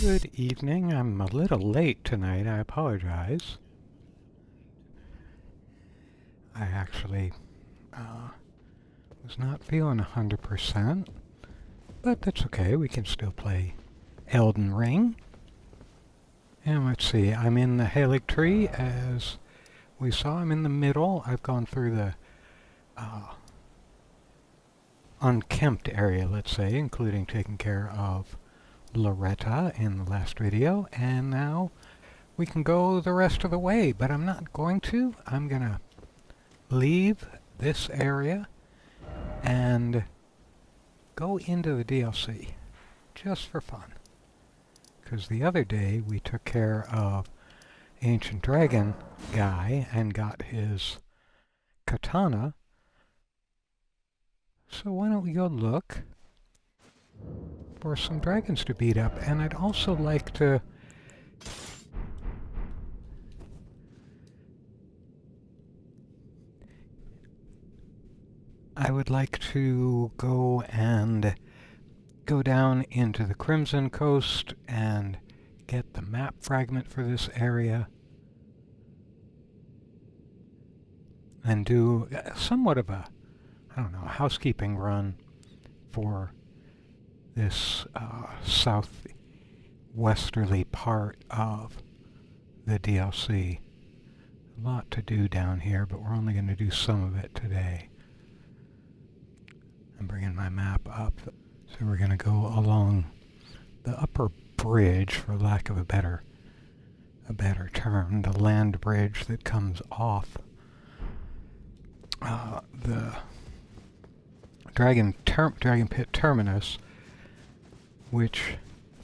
Good evening. I'm a little late tonight. I apologize. I actually was not feeling 100%, but that's okay. We can still play Elden Ring. And let's see, I'm in the Halig tree. As we saw, I'm in the middle. I've gone through the unkempt area, let's say, including taking care of Loretta in the last video, and now we can go the rest of the way, but I'm not going to. I'm gonna leave this area and go into the DLC just for fun, because the other day we took care of Ancient Dragon guy and got his katana, so why don't we go look for some dragons to beat up. And I'd also like to go down into the Crimson Coast and get the map fragment for this area and do somewhat of a, I don't know, housekeeping run for this southwesterly part of the DLC. A lot to do down here, but we're only going to do some of it today. I'm bringing my map up, so we're going to go along the upper bridge, for lack of a better term, the land bridge that comes off the Dragon Pit Terminus, which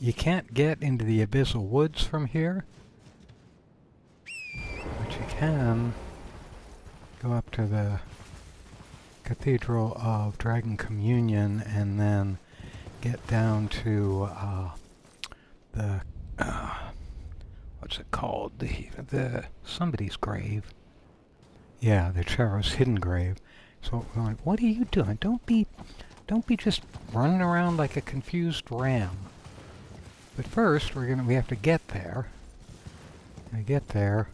you can't get into the Abyssal Woods from here, but you can go up to the Cathedral of Dragon Communion and then get down to the what's it called? The somebody's grave. Yeah, the Charo's hidden grave. So we're going, what are you doing? Don't be just running around like a confused ram. But first, we have to get there. To get there,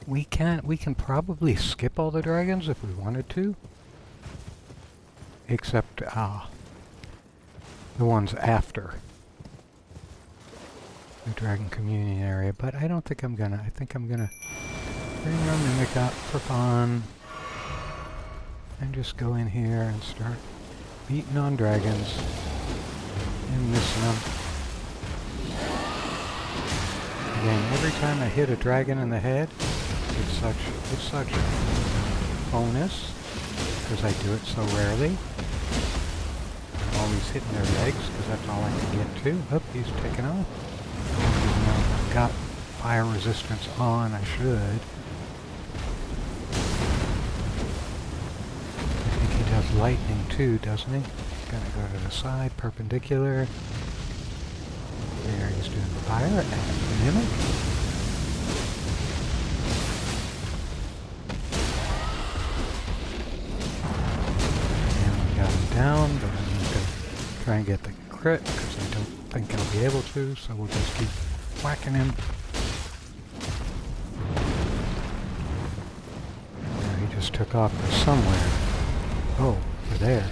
we can probably skip all the dragons if we wanted to, except the ones after the Dragon Communion area. But I don't think I'm gonna. I think I'm gonna bring our mimic up for fun and just go in here and start beating on dragons and missing them. Again, every time I hit a dragon in the head, it's such a bonus, because I do it so rarely. I'm always hitting their legs, because that's all I can get to. Oh, he's taken off. Even though I've got fire resistance on, I should. He does lightning too, doesn't he? Gotta go to the side, perpendicular. There, he's doing fire at the mimic. And we got him down, but I need to try and get the crit, because I don't think I'll be able to, so we'll just keep whacking him. There, he just took off to somewhere. Oh, we're there.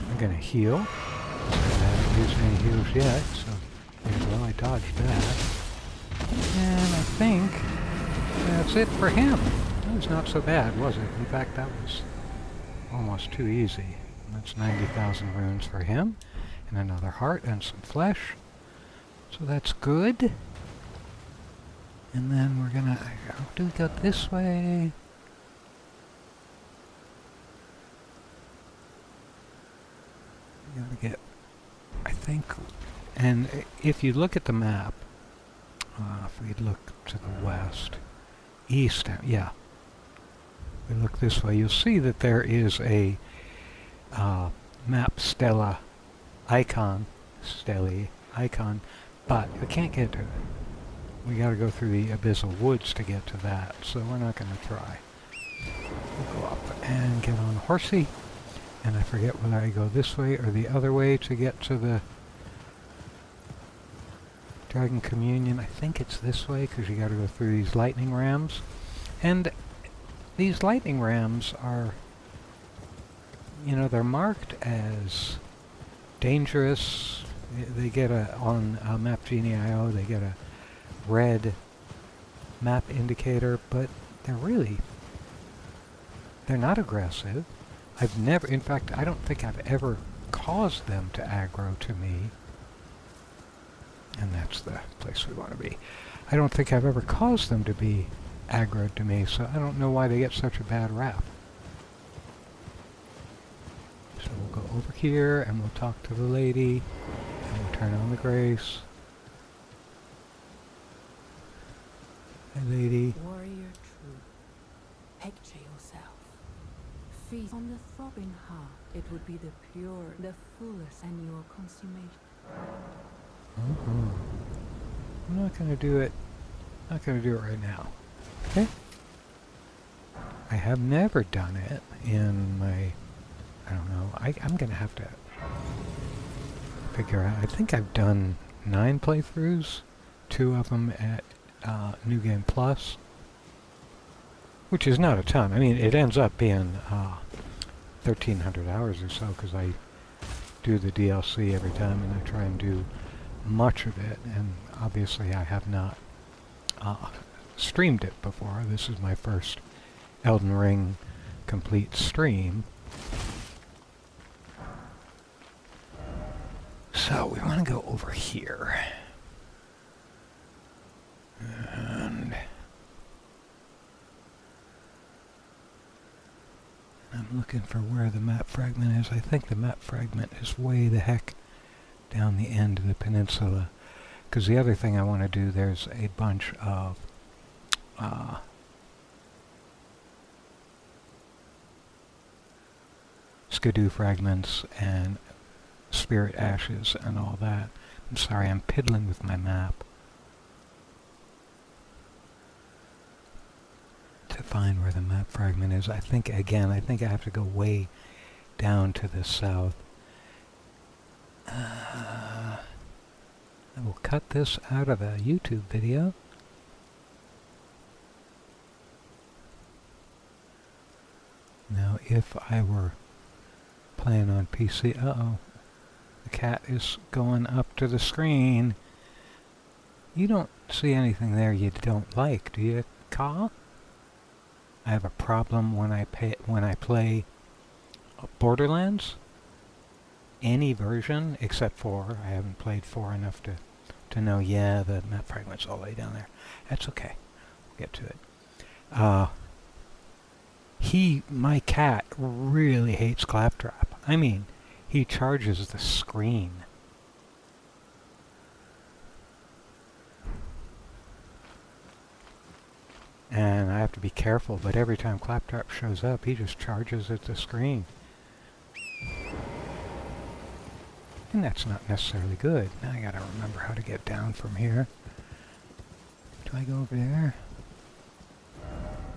I'm gonna heal. I haven't used any heals yet, so well, I dodged that. And I think that's it for him. That was not so bad, was it? In fact, that was almost too easy. That's 90,000 runes for him, and another heart and some flesh. So that's good. And then we're gonna, do we go this way? Gotta get, I think, and if you look at the map, if we look to the west, east, yeah, if we look this way, you'll see that there is a map stella icon, but we can't get to it. We gotta go through the Abyssal Woods to get to that, so we're not gonna try. We'll go up and get on horsey. And I forget whether I go this way or the other way to get to the Dragon Communion. I think it's this way because you got to go through these lightning rams. And these lightning rams are, you know, they're marked as dangerous. They get on Map Genie.io, they get a red map indicator, but they're not aggressive. I've never, in fact, I don't think I've ever caused them to aggro to me. And that's the place we want to be. I don't think I've ever caused them to be aggroed to me, so I don't know why they get such a bad rap. So we'll go over here and we'll talk to the lady, and we'll turn on the grace. Hi, lady. Warrior true, picture yourself. Feast on the throbbing heart. It would be the pure, the fullest, and your consummation. I'm not gonna do it. Not gonna do it right now. Okay. I have never done it in my. I don't know. I'm gonna have to figure out. I think I've done 9 playthroughs. 2 of them at New Game Plus, which is not a ton. I mean, it ends up being 1,300 hours or so because I do the DLC every time and I try and do much of it, and obviously I have not streamed it before. This is my first Elden Ring complete stream. So we want to go over here. And I'm looking for where the map fragment is. I think the map fragment is way the heck down the end of the peninsula. Because the other thing I want to do, there's a bunch of skidoo fragments and spirit ashes and all that. I'm sorry, I'm piddling with my map to find where the map fragment is. I think, again, I think I have to go way down to the south. I will cut this out of a YouTube video. Now, if I were playing on PC, the cat is going up to the screen. You don't see anything there you don't like, do you, Ka? I have a problem when I play Borderlands. Any version except 4. I haven't played 4 enough to know, yeah, the map fragment's all the way down there. That's okay. We'll get to it. My cat really hates Claptrap. I mean, he charges the screen. And I have to be careful, but every time Claptrap shows up, he just charges at the screen. And that's not necessarily good. Now I gotta remember how to get down from here. Do I go over there?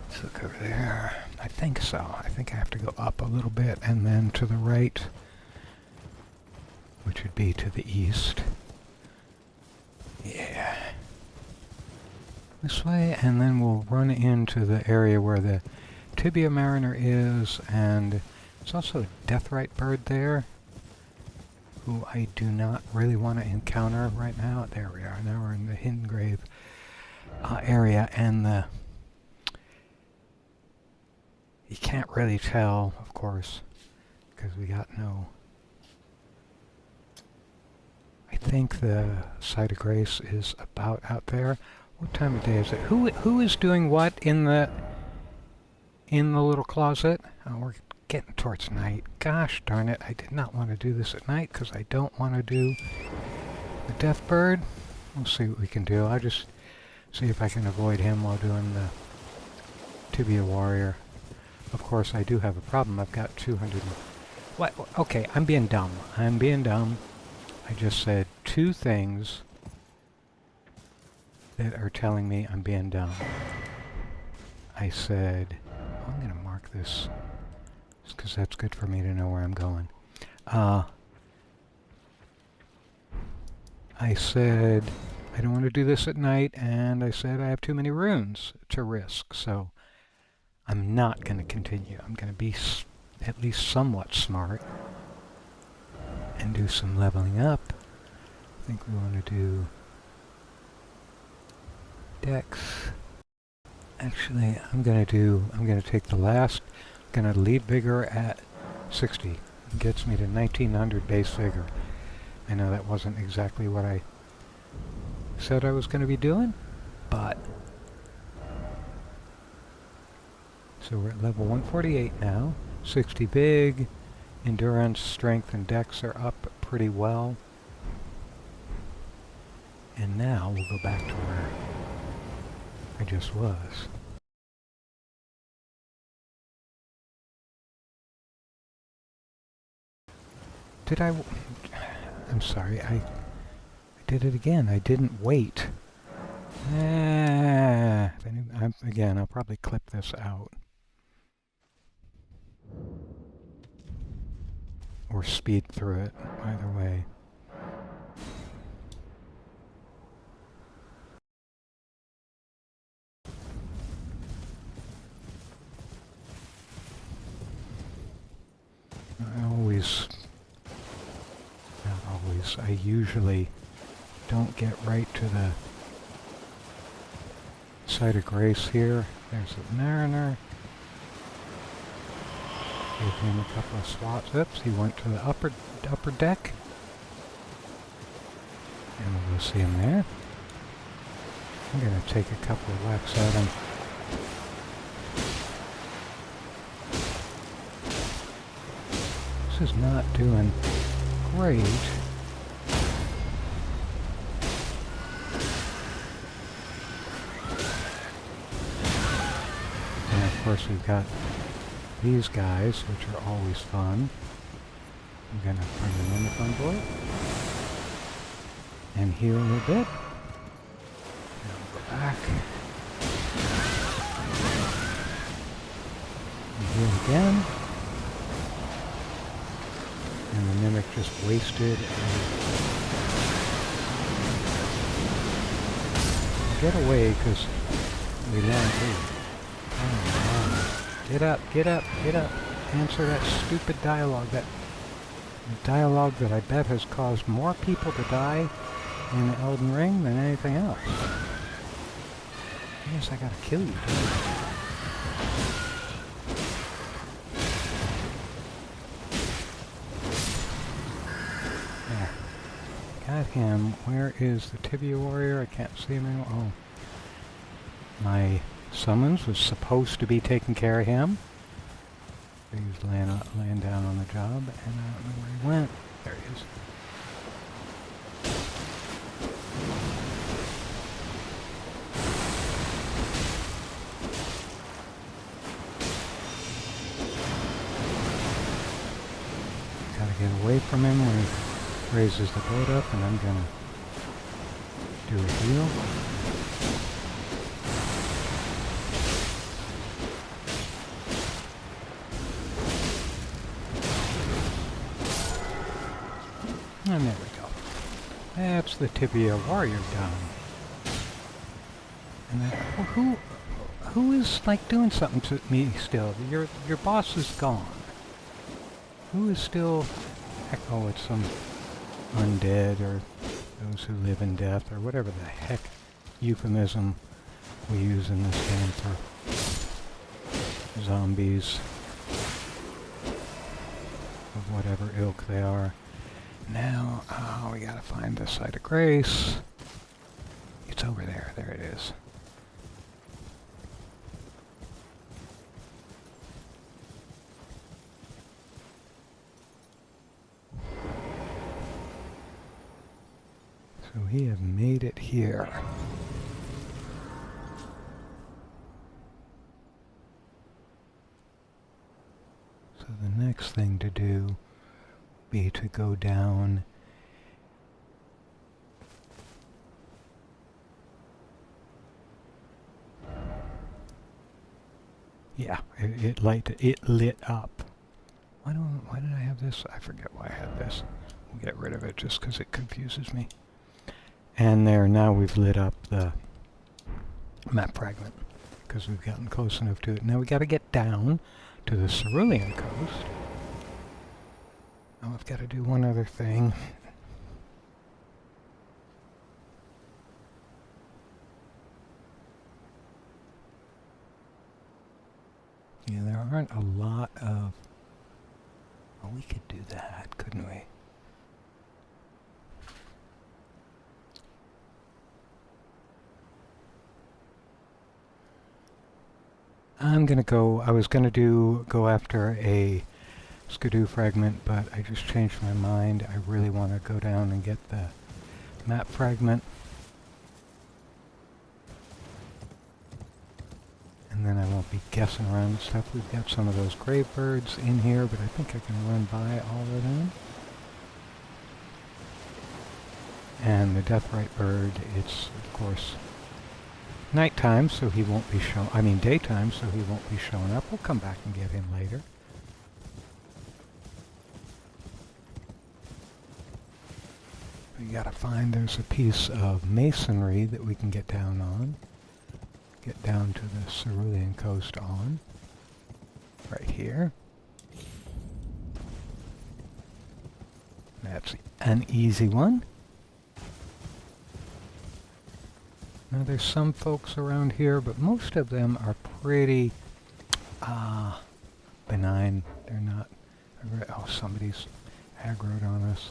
Let's look over there. I think so. I think I have to go up a little bit and then to the right, which would be to the east. Yeah. This way, and then we'll run into the area where the Tibia Mariner is, and there's also a Deathrite bird there, who I do not really want to encounter right now. There we are. Now we're in the Hidden Grave area, and you can't really tell, of course, because we got no... I think the Site of Grace is about out there. What time of day is it? Who is doing what in the little closet? Oh, we're getting towards night. Gosh darn it, I did not want to do this at night because I don't want to do the Death Bird. We'll see what we can do. I'll just see if I can avoid him while doing the Tibia Warrior. Of course, I do have a problem. I've got 200... What? Okay, I'm being dumb. I'm being dumb. I just said 2 things that are telling me I'm being dumb. I said... Oh, I'm going to mark this because that's good for me to know where I'm going. I said I don't want to do this at night, and I said I have too many runes to risk, so I'm not going to continue. I'm going to be at least somewhat smart and do some leveling up. I think we want to do Dex. Actually, I'm going to take the last, I'm going to leave Vigor at 60. It gets me to 1900 base Vigor. I know that wasn't exactly what I said I was going to be doing, but... So we're at level 148 now. 60 big. Endurance, strength, and dex are up pretty well. And now we'll go back to where I just was. I'm sorry, I did it again. I didn't wait. Again, I'll probably clip this out. Or speed through it, either way. I usually don't get right to the site of grace here. There's the Mariner. Give him a couple of swats. Oops, he went to the upper deck. And we'll go see him there. I'm going to take a couple of whacks at him. This is not doing great. And of course we've got these guys, which are always fun. I'm going to bring them in the fun boy. And heal a little bit. And we'll go back. And heal again. And the Mimic just wasted get away because we land here. Get up, get up, get up. Answer that stupid dialogue. That dialogue that I bet has caused more people to die in Elden Ring than anything else. I guess I gotta kill you, dude. Got him. Where is the Tibia Warrior? I can't see him anymore. Oh. My summons was supposed to be taking care of him. He was laying down on the job, and I don't know where he went. There he is. Gotta get away from him when he raises the boat up, and I'm gonna do a heal. And there we go. That's the Tibia Warrior done. And then, who is like doing something to me still? Your boss is gone. Who is still? Heck, oh, it's some undead or those who live in death or whatever the heck euphemism we use in this game for zombies of whatever ilk they are. Now, we gotta find the site of grace. It's over there. There it is. So we have made it here. So the next thing to do be to go down it lit up. Why did I have this? I forget why I had this. We'll get rid of it just because it confuses me. And there, now we've lit up the map fragment because we've gotten close enough to it. Now we got to get down to the Cerulean coast. Oh, I've got to do one other thing. Yeah, there aren't a lot of... Well, we could do that, couldn't we? I'm gonna go... I was gonna go after a Skidoo fragment, but I just changed my mind. I really want to go down and get the map fragment. And then I won't be guessing around and stuff. We've got some of those grave birds in here, but I think I can run by all of them. And the deathrite bird, it's, of course, nighttime, so he won't be shown... I mean, daytime, so he won't be showing up. We'll come back and get him later. We gotta find... There's a piece of masonry that we can get down on. Get down to the Cerulean coast on. Right here. That's an easy one. Now there's some folks around here, but most of them are pretty benign. They're not... Oh, somebody's aggroed on us.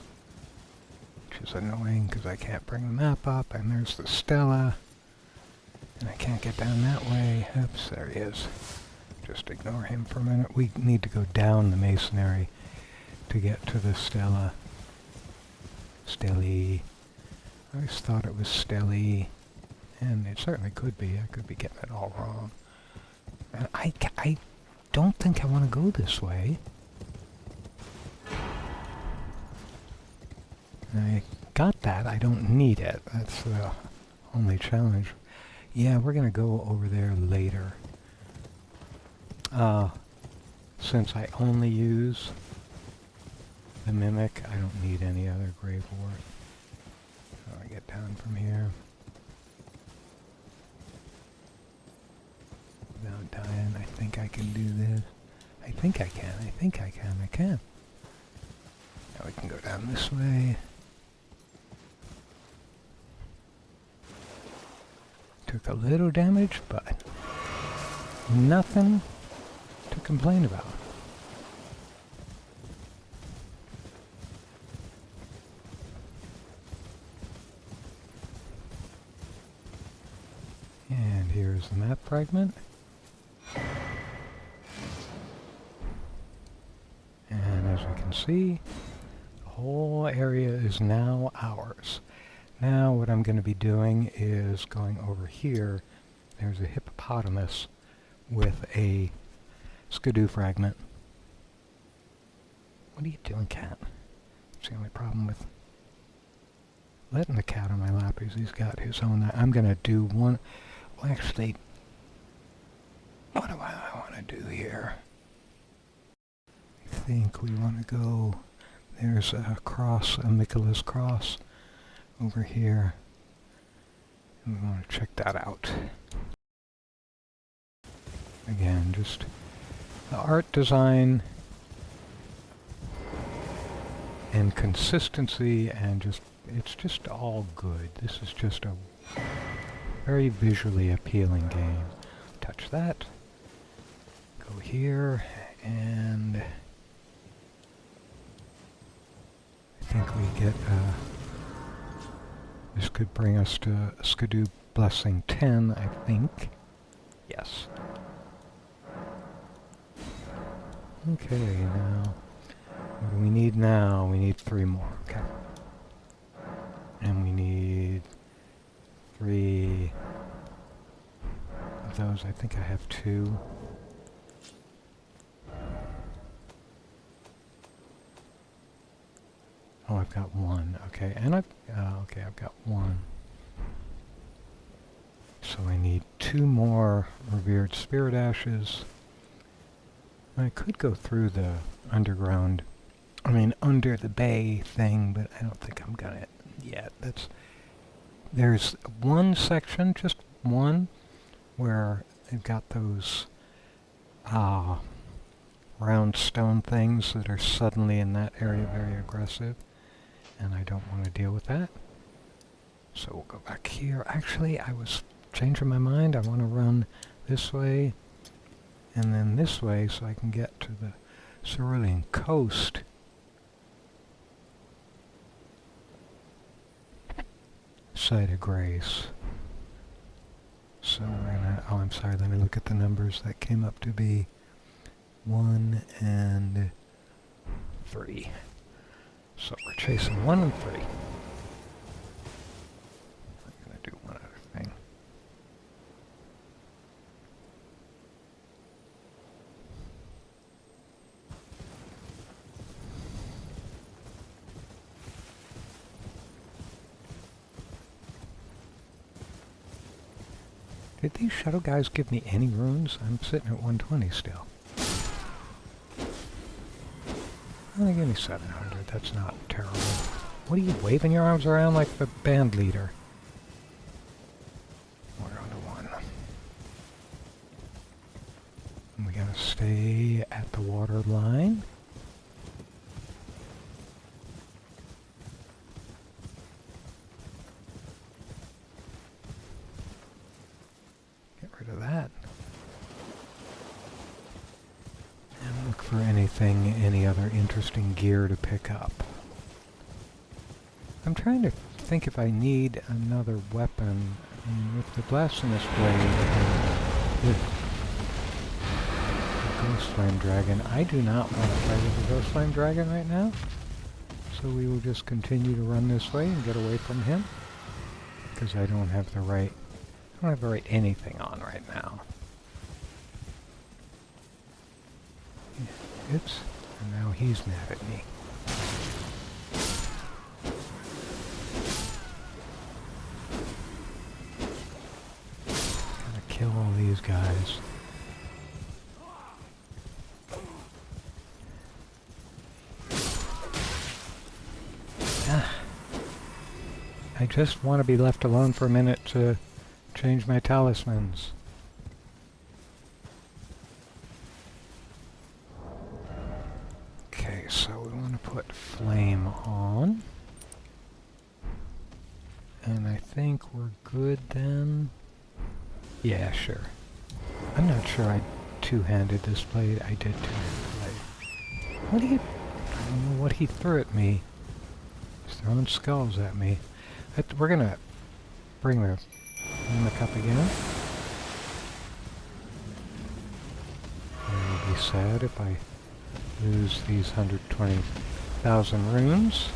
Which is annoying because I can't bring the map up. And there's the Stella. And I can't get down that way. Oops, there he is. Just ignore him for a minute. We need to go down the masonry to get to the Stella. Stelly. I always thought it was Stelly. And it certainly could be. I could be getting it all wrong. And I don't think I want to go this way. I got that. I don't need it. That's the only challenge. Yeah, we're going to go over there later. Since I only use the Mimic, I don't need any other Grave Wart. So I get down from here. Without dying, I think I can do this. I think I can. I can. Now we can go down this way. Took a little damage, but nothing to complain about. And here's the map fragment. And as we can see, the whole area is now ours. Now what I'm going to be doing is going over here. There's a hippopotamus with a Skidoo fragment. What are you doing, cat? That's the only problem with letting the cat on my lap is he's got his own... I'm going to do one... Well, actually, what do I want to do here? I think we want to go... There's a cross, a Michaela's cross over here. And we want to check that out. Again, just the art design and consistency and just, it's just all good. This is just a very visually appealing game. Touch that. Go here and I think we get this could bring us to Skidoo Blessing 10, I think. Yes. Okay, now, what do we need now? We need 3 more, okay. And we need 3 of those. I think I have 2. Oh, I've got 1. Okay, and I've got 1. So I need 2 more Revered Spirit Ashes. I could go through the underground, under the bay thing, but I don't think I'm gonna yet. There's one section, just one, where they've got those round stone things that are suddenly in that area very aggressive, and I don't want to deal with that. So we'll go back here. Actually, I was changing my mind. I want to run this way and then this way so I can get to the Cerulean coast. Site of Grace. So we're gonna, oh, I'm sorry, let me look at the numbers. That came up to be 1 and 3. So we're chasing 1 and 3. I'm gonna do one other thing. Did these shadow guys give me any runes? I'm sitting at 120 still. Well, they give me 700. That's not terrible. What are you waving your arms around like the band leader? We're on to 1. And we gotta stay at the water line. Of that. And look for anything, any other interesting gear to pick up. I'm trying to think if I need another weapon. I mean, with the blasphemous blade and the ghostflame dragon, I do not want to fight with the ghostflame dragon right now. So we will just continue to run this way and get away from him. Because I don't have the right anything on right now. Oops. And now he's mad at me. Gotta kill all these guys. I just want to be left alone for a minute to change my talismans. Okay, so we want to put flame on. And I think we're good then. Yeah, sure. I'm not sure I two-handed this blade. I did two-handed the blade. What do you... I don't know what he threw at me. He's throwing skulls at me. We're gonna bring the mimic up again. I will be sad if I lose these 120,000 runes.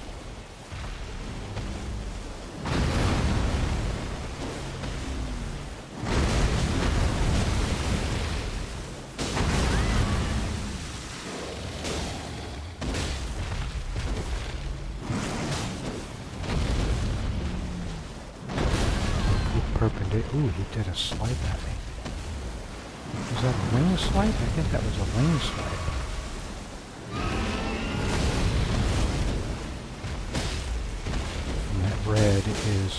Ooh, he did a swipe at me. Was that a wing swipe? I think that was a wing swipe. And that red is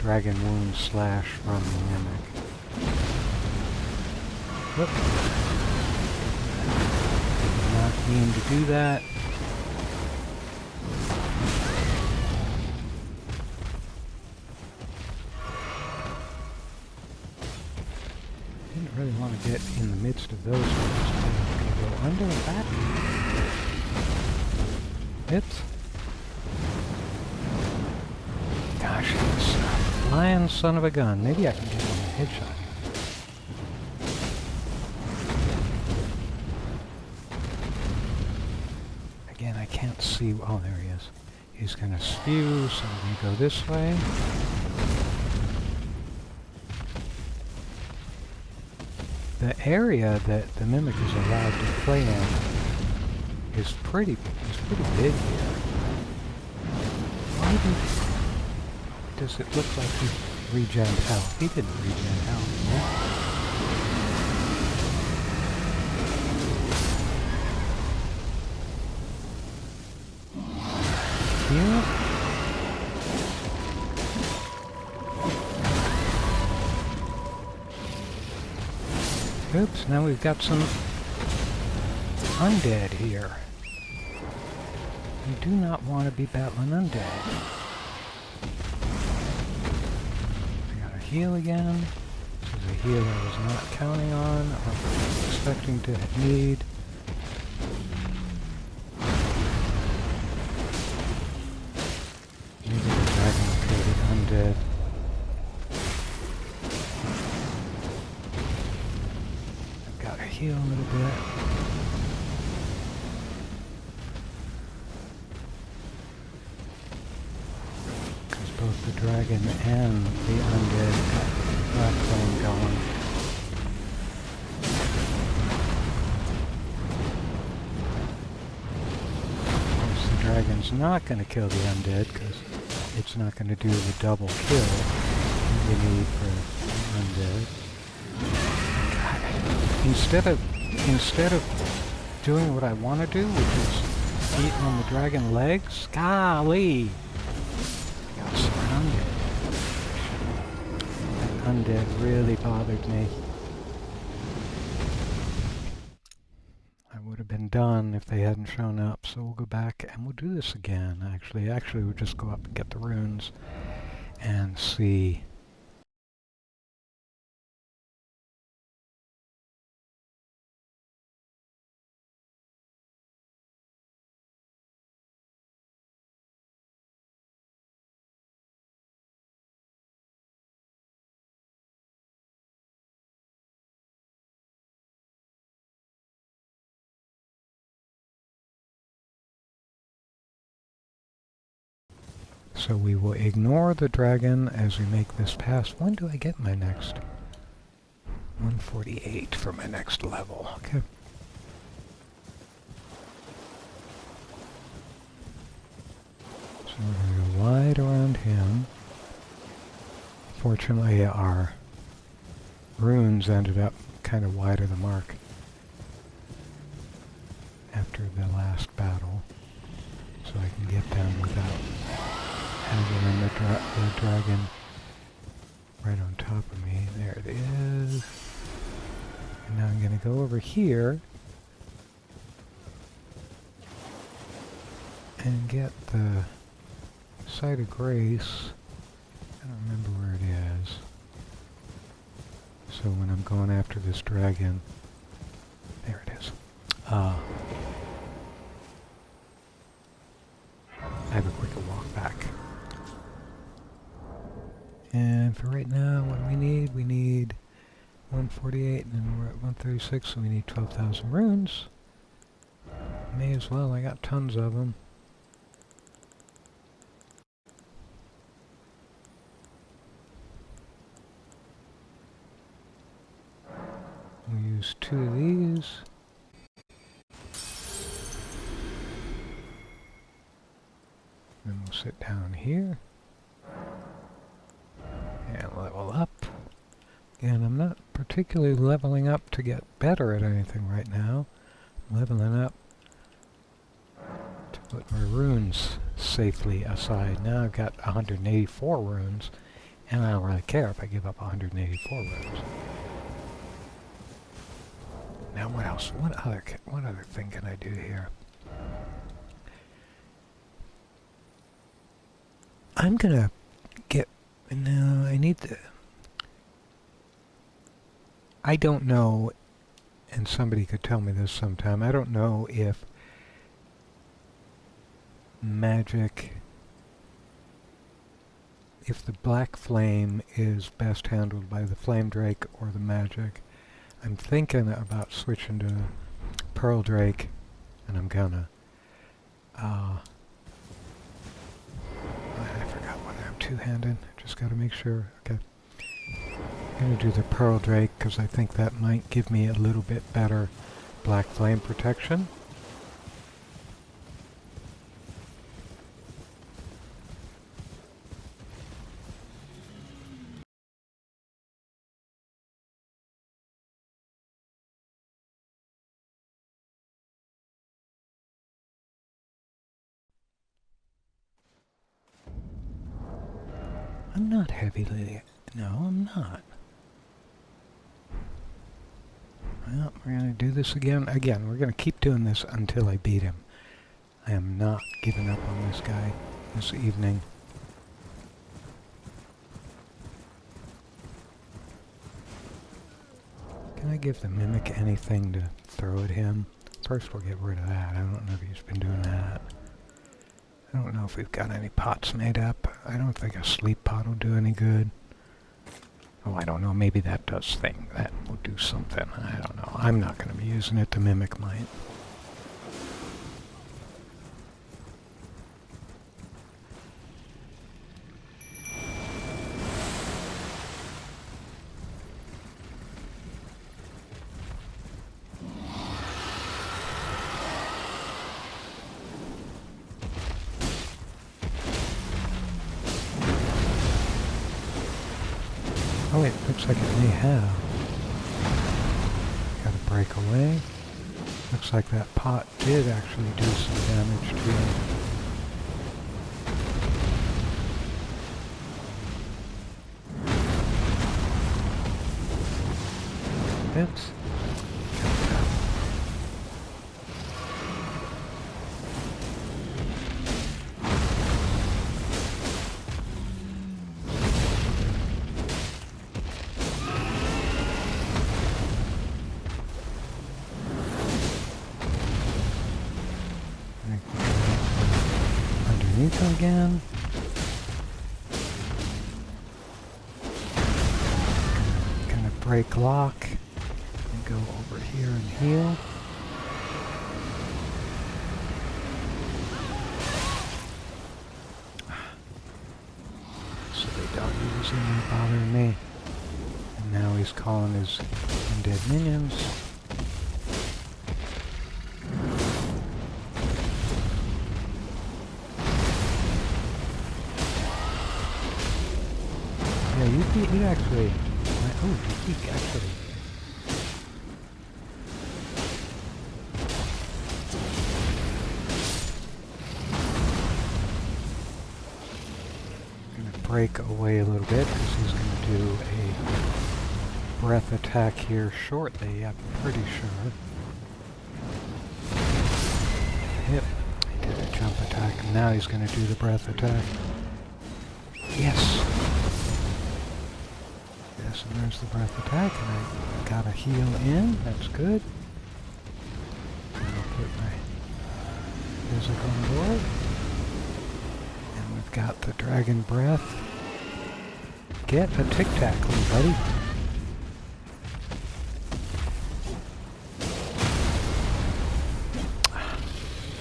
Dragon Wound slash from the Mimic. Whoop. Did not mean to do that. Really want to get in the midst of those ones. I'm going to go under that. Hit. Gosh, this flying son of a gun. Maybe I can get him a headshot. Again, I can't see. Oh, there he is. He's going to spew, so I'm going to go this way. The area that the Mimic is allowed to play in is pretty big here. Why does it look like he regen health? He didn't regen health, yeah? Here? Oops, now we've got some undead here. We do not want to be battling undead. I gotta heal again. This is a heal I was not counting on or expecting to need. Maybe the dragon created undead. I've got to heal a little bit. Because both the dragon and the undead got black flame going. Of course, the dragon's not going to kill the undead because it's not going to do the double kill you need for undead. God. Instead of doing what I want to do, which is eating on the dragon legs, golly, I got surrounded. That undead really bothered me. I would have been done if they hadn't shown up, so we'll go back and we'll do this again, actually. Actually, we'll just go up and get the runes and see. So we will ignore the dragon as we make this pass. When do I get my next? 148 for my next level. Okay. So we're going to go wide around him. Fortunately, our runes ended up kind of wide of the mark after the last battle. So I can get them without having the dragon right on top of me. There it is. And now I'm going to go over here and get the Site of Grace. I don't remember where it is. So when I'm going after this dragon, there it is. I have a quicker walk back. And for right now, what do we need? We need 148, and then we're at 136, so we need 12,000 runes. May as well, I got tons of them. We'll use 2 of these. Then we'll sit down here and level up. Again, I'm not particularly leveling up to get better at anything right now. I'm leveling up to put my runes safely aside. Now I've got 184 runes, and I don't really care if I give up 184 runes. Now what else? What other thing can I do here? I'm gonna get... No, I need to... I don't know, and somebody could tell me this sometime, I don't know if magic... if the black flame is best handled by the flame drake or the magic. I'm thinking about switching to Pearl Drake, and I'm gonna. I forgot whether I'm two-handed. Just gotta make sure. Okay. I'm gonna do the Pearl Drake because I think that might give me a little bit better black flame protection. I'm not heavily... No, I'm not. Well, we're going to do this again. Again, we're going to keep doing this until I beat him. I am not giving up on this guy this evening. Can I give the Mimic anything to throw at him? First we'll get rid of that. I don't know if he's been doing that. I don't know if we've got any pots made up. I don't think a sleep pot will do any good. Oh, I don't know. Maybe that does thing. That will do something. I don't know. I'm not going to be using it. The Mimic might. Oh wait, looks like it may have. Gotta break away. Looks like that pot did actually do some damage to him. Oops. Underneath him again. Gonna break lock and go over here and heal. So they don't use any bothering me. And now he's calling his undead minions. Yeah, you actually... Oh, he actually... Gonna break away a little bit because he's gonna do a breath attack here shortly, I'm pretty sure. Yep, he did a jump attack, and now he's gonna do the breath attack. Yes! Yes, and there's the breath attack, and I got a heal in, that's good. And I'll put my physic on board. And we've got the dragon breath. Get a tic-tac, little buddy.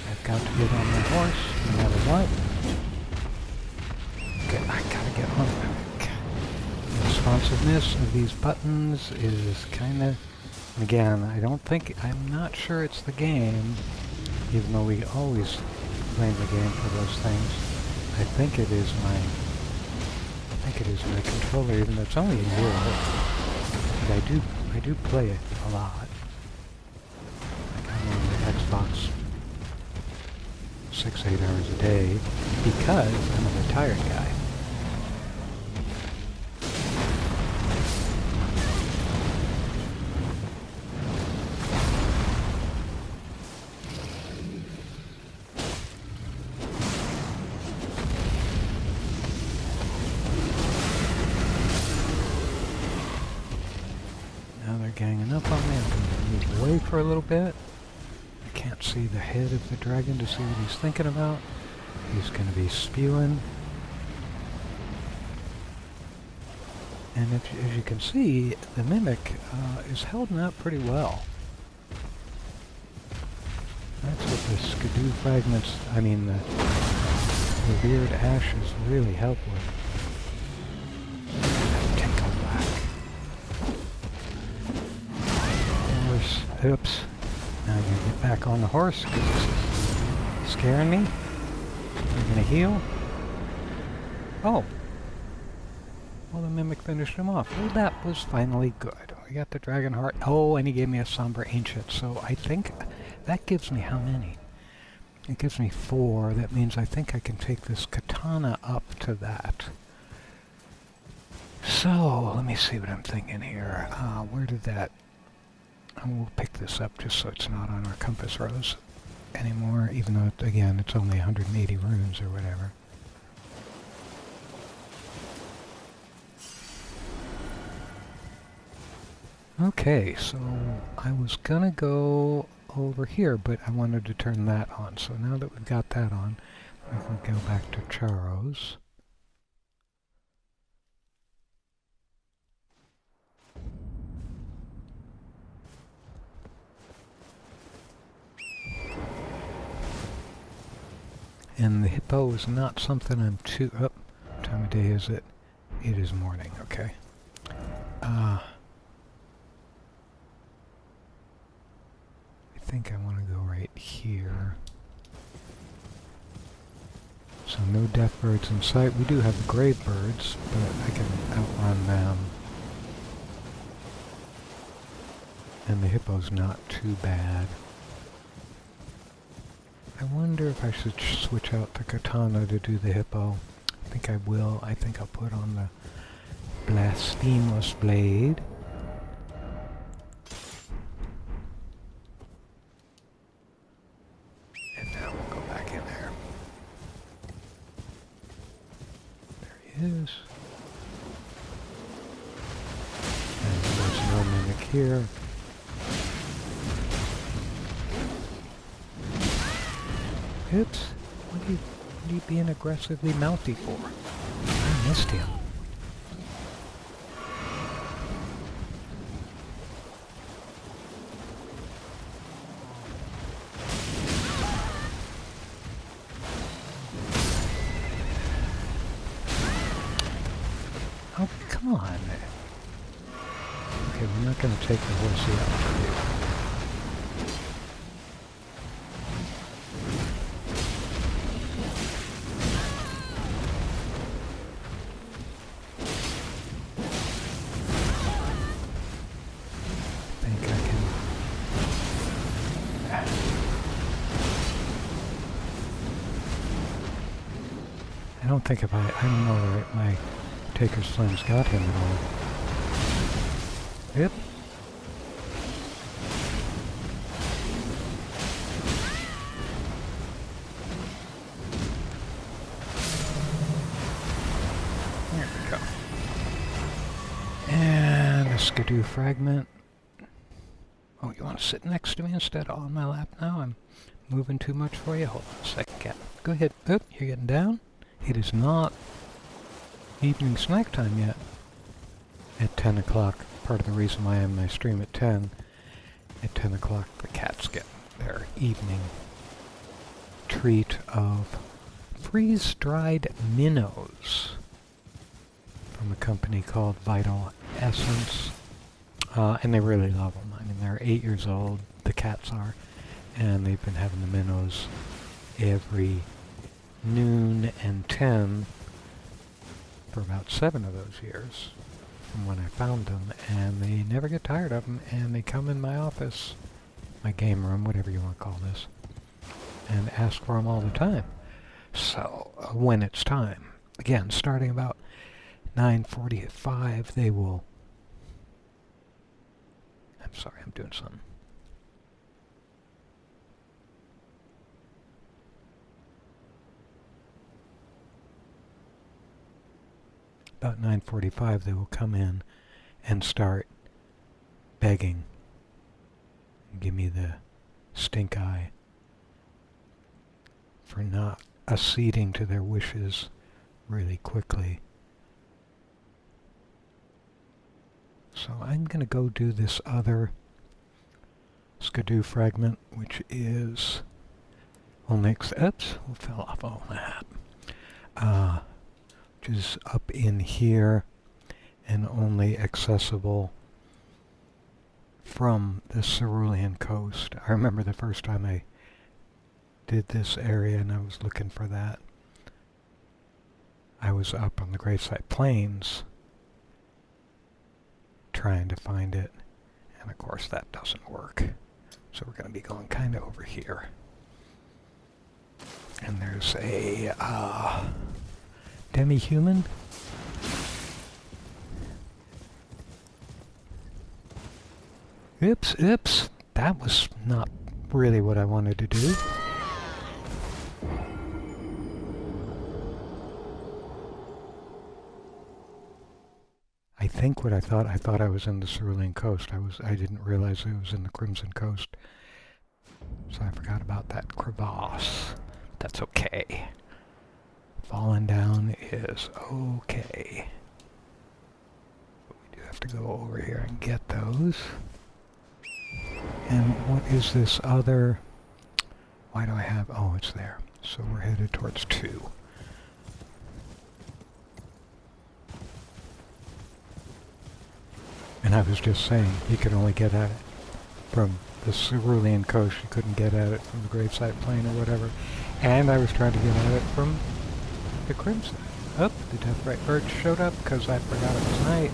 I've got to get on my horse, no matter what. Okay, I gotta get on my responsiveness of these buttons is kind of, again, I'm not sure it's the game, even though we always blame the game for those things. I think it is my controller, even though it's only a year old. But I do play it a lot. Like I'm on the Xbox 6-8 hours a day because I'm a retired guy. Ganging up on me. I'm going to move away for a little bit. I can't see the head of the dragon to see what he's thinking about. He's going to be spewing. And as you can see, the Mimic is holding up pretty well. That's what the skidoo fragments, the weird ashes really help with. Oops. Now I'm going to get back on the horse because this is scaring me. I'm going to heal. Oh. Well, the Mimic finished him off. Well, that was finally good. We got the dragon heart. Oh, and he gave me a somber ancient. So I think that gives me how many? It gives me 4. That means I think I can take this katana up to that. So, let me see what I'm thinking here. Where did that... And we'll pick this up just so it's not on our compass rose anymore, even though, again, it's only 180 runes or whatever. Okay, so I was gonna go over here, but I wanted to turn that on. So now that we've got that on, we can go back to Charo's. And the hippo is not something I'm too... Oh, what time of day is it? It is morning, okay. I think I want to go right here. So no death birds in sight. We do have the grave birds, but I can outrun them. And the hippo's not too bad. I wonder if I should switch out the katana to do the hippo. I think I will. I think I'll put on the blasphemous blade. And now we'll go back in there. There he is. And there's no mimic here. Oops, what are you being aggressively mouthy for? I missed him. Oh, come on. Okay, we're not going to take the horsey out for you. I don't think if I don't know that my Taker's Flame's got him at all. Yep. There we go. And a Skidoo fragment. Oh, you want to sit next to me instead of on my lap now? I'm moving too much for you? Hold on a second, cat. Go ahead. Oh, you're getting down? It is not evening snack time yet. At 10 o'clock, part of the reason why I have my stream at 10, at 10 o'clock the cats get their evening treat of freeze-dried minnows from a company called Vital Essence. And they really love them. I mean, they're 8 years old, the cats are, and they've been having the minnows every noon and 10 for about 7 of those years from when I found them, and they never get tired of them, and they come in my office, my game room, whatever you want to call this, and ask for them all the time. So when it's time, again, starting about 9:45, they will... I'm sorry, I'm doing something. About 9:45 they will come in and start begging. Give me the stink eye for not acceding to their wishes really quickly. So I'm going to go do this other Skidoo fragment, which is only oops, what fell off? Oh, that. Which is up in here and only accessible from the Cerulean coast. I remember the first time I did this area and I was looking for that. I was up on the Gravesite Plains trying to find it, and of course that doesn't work. So we're going to be going kind of over here. And there's a demi-human. Oops, oops. That was not really what I wanted to do. I think what I thought I was in the Cerulean Coast. I didn't realize I was in the Crimson Coast. So I forgot about that crevasse. That's okay. Falling down is okay. But we do have to go over here and get those. And what is this other... Why do I have... Oh, it's there. So we're headed towards 2. And I was just saying, you could only get at it from the Cerulean Coast. You couldn't get at it from the Gravesite Plain or whatever. And I was trying to get at it from the Crimson. Oh, the Deathrite Bird showed up because I forgot it was night.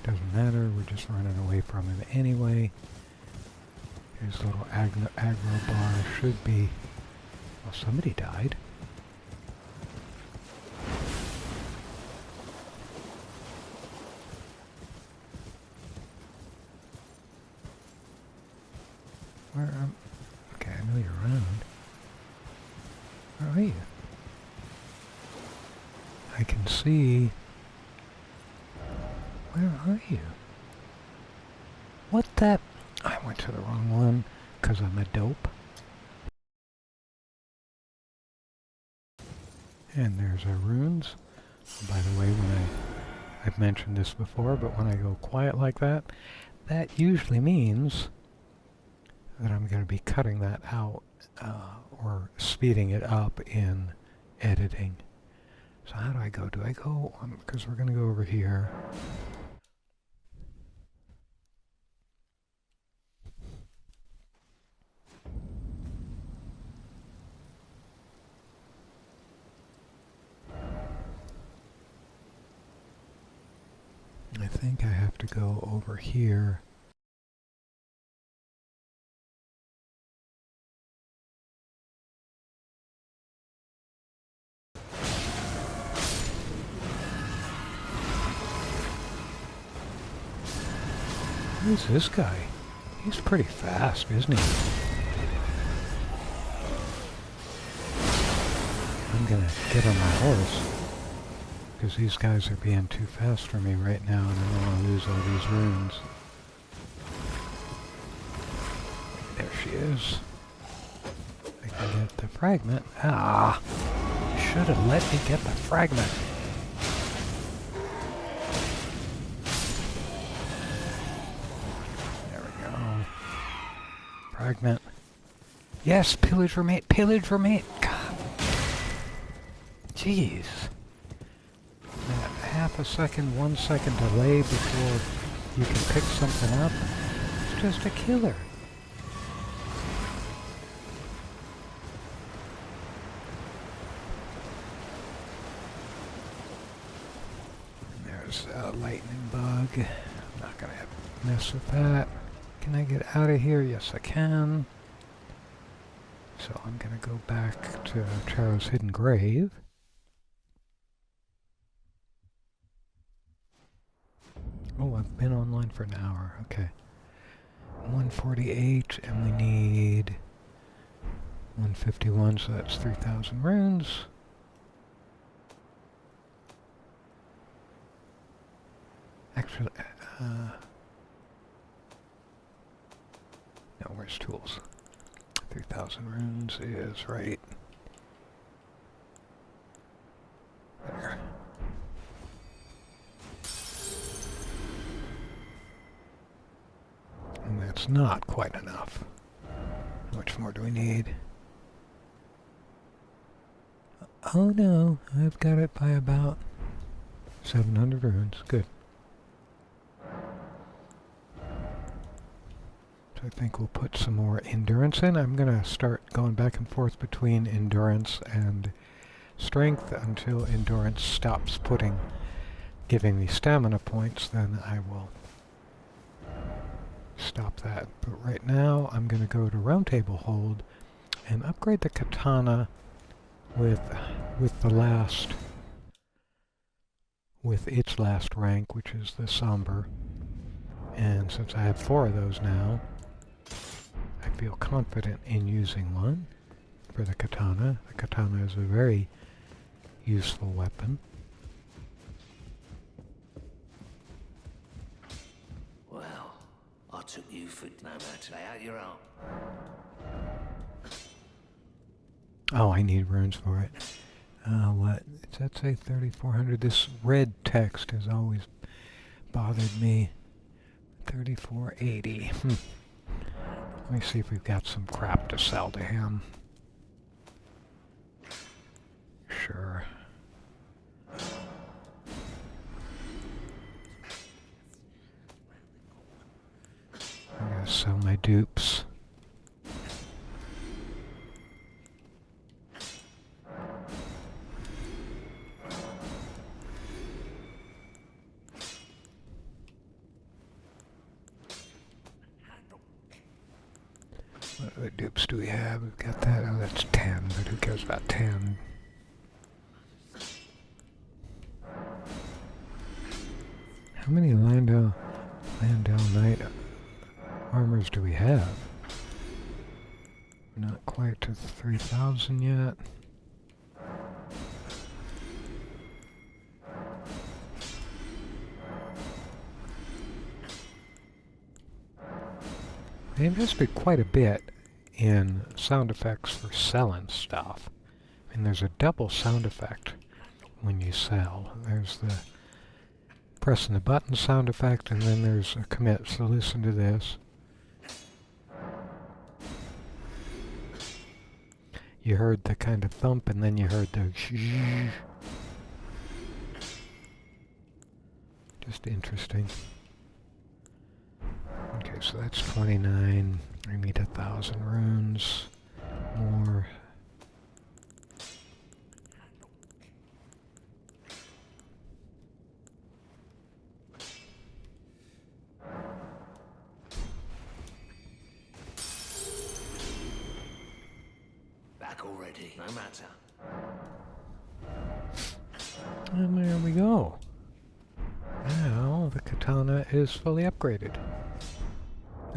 Doesn't matter, we're just running away from him anyway. His little aggro bar should be... Well, somebody died. Where okay, I know you're around. Where are you? I can see... Where are you? What the... I went to the wrong one, because I'm a dope. And there's our runes. By the way, I've mentioned this before, but when I go quiet like that, that usually means that I'm going to be cutting that out or speeding it up in editing. So how do I go? Do I go? Because we're going to go over here. I think I have to go over here. Who's this guy? He's pretty fast, isn't he? I'm gonna get on my horse. Because these guys are being too fast for me right now, and I don't want to lose all these runes. There she is. I can get the fragment. Ah! Should have let me get the fragment. There we go. Fragment. Yes, pillage remain. Pillage remain. God. Jeez. That half a second, 1 second delay before you can pick something up. It's just a killer. And there's a lightning bug. I'm not gonna mess with that. Can I get out of here? Yes, I can. So I'm gonna go back to Charo's hidden grave. Oh, I've been online for an hour. Okay. 148, and we need 151, so that's 3,000 runes. Actually, no, where's tools? 3,000 runes is right there. And that's not quite enough. How much more do we need? Oh no, I've got it by about 700 runes. Good. So I think we'll put some more endurance in. I'm going to start going back and forth between endurance and strength until endurance stops giving me stamina points. Then I will stop that. But right now I'm going to go to round table hold and upgrade the katana with its last rank, which is the somber. And since I have 4 of those now, I feel confident in using one for the katana. The katana is a very useful weapon. Well, I took you for no matter. Lay out your arm. Oh, I need runes for it. What? Does that say 3400? This red text has always bothered me. 3480. Let me see if we've got some crap to sell to him. Sure. I'm gonna sell my dupes. What other dupes do we have? We've got that. Oh, that's 10, but who cares about 10? How many Landau Knight armors do we have? We're not quite to 3,000 yet. They invested quite a bit in sound effects for selling stuff. I mean, there's a double sound effect when you sell. There's the pressing the button sound effect, and then there's a commit. So listen to this. You heard the kind of thump, and then you heard the shh. Just interesting. Okay, so that's 29. I need 1,000 runes. More. Back already. No matter. And there we go. Now the katana is fully upgraded.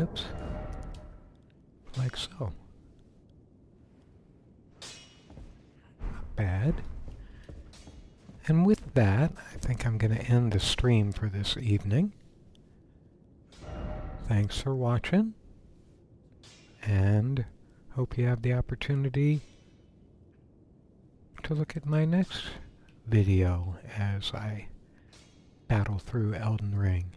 Oops. Like so. Not bad. And with that, I think I'm going to end the stream for this evening. Thanks for watching, and hope you have the opportunity to look at my next video as I battle through Elden Ring.